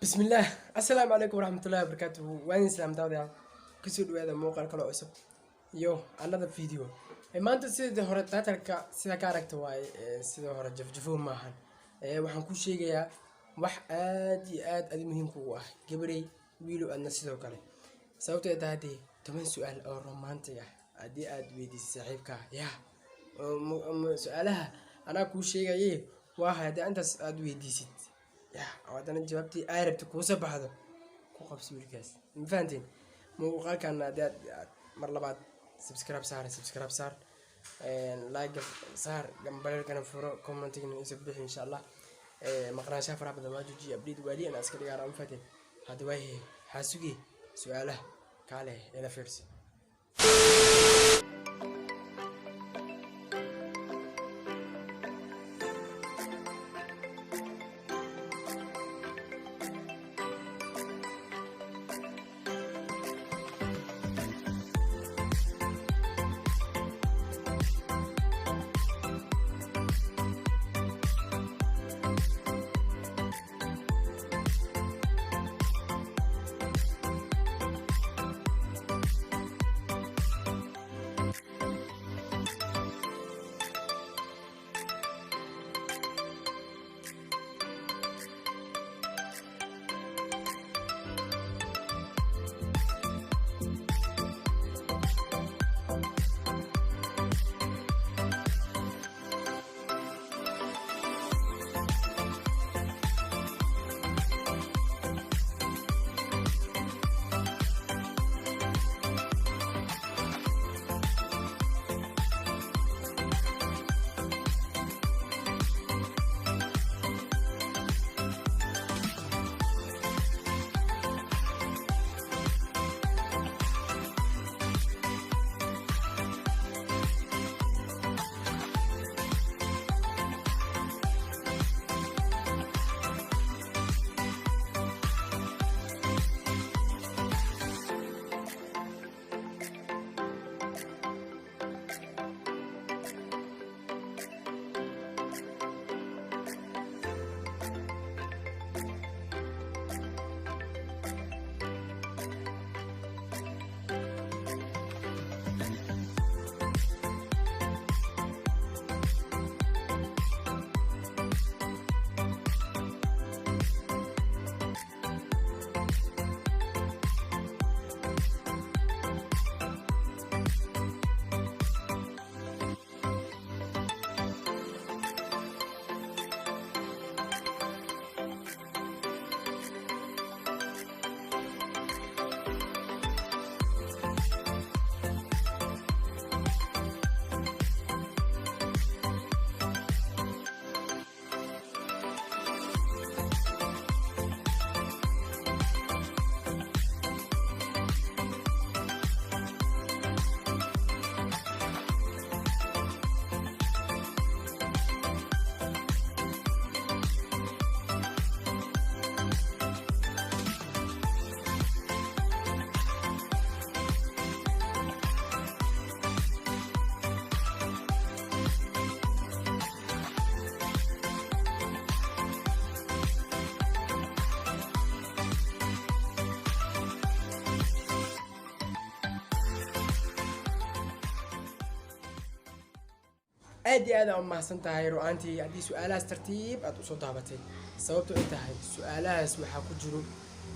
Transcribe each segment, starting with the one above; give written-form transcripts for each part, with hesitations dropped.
بسم الله السلام عليكم ورحمة الله وبركاته. وين سلام داودي كسر هذا موقع كله عصب يو another video maanta sida hore tatarka sida ka aragto way sida hore jafjafo maahan waxaan ku sheegayaa wax aad iyo aad muhiim ku ah gabaray wiilo adna sidoo kale sababtoo ay tahay 10 su'aal oo romantic ah hadii aad weydiisay saaxiibka su'aalaha ana ku sheegayay waa hadii intaas aad weydiisid wadana jawaabtii ay rabto ku soo baxdo ku qabsi wiilkaas ma fahanteen muuqaalkan aad mar labaad subscribe saar like saar gambalkan furo commenting isoo bixi insha Allah maqnaanshaha faraha badan waajibi update wali ana iska dhigaa ma fahanteen hada way xasugi su'aalaha kale ila fiirsi aad ma santahay ru'aantii hadii su'aalahaas tartiib aad u soo daabatay sababtoo ay tahay su'aalahaas waxa ku jiro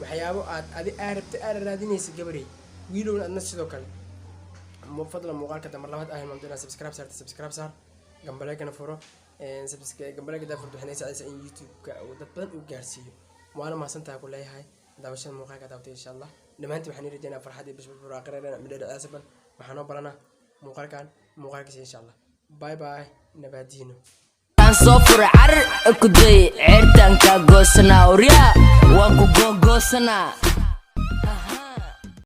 waxyaabo aad raadinaysa gabaray wiilowna adna sidoo kale fadlan muuqaalka damar labaad ah maamulina subscribe saar gambalkana furo gambalka daafurto waxay saacaysaa in YouTube-ka uu dad badan u gaarsiiyo waana ma santahay ku leeyahay daawashada muuqaalka daawatay insha Allah dhamaantii waxaan rajaynayaa farxad iyo bashbash aakhirada midada asaban waxaan baranaa muuqaalkiisa insha Allah باي باي نبادينو صفر عر كدي عرتان كاغوسنا وريا وانكو غوغوسنا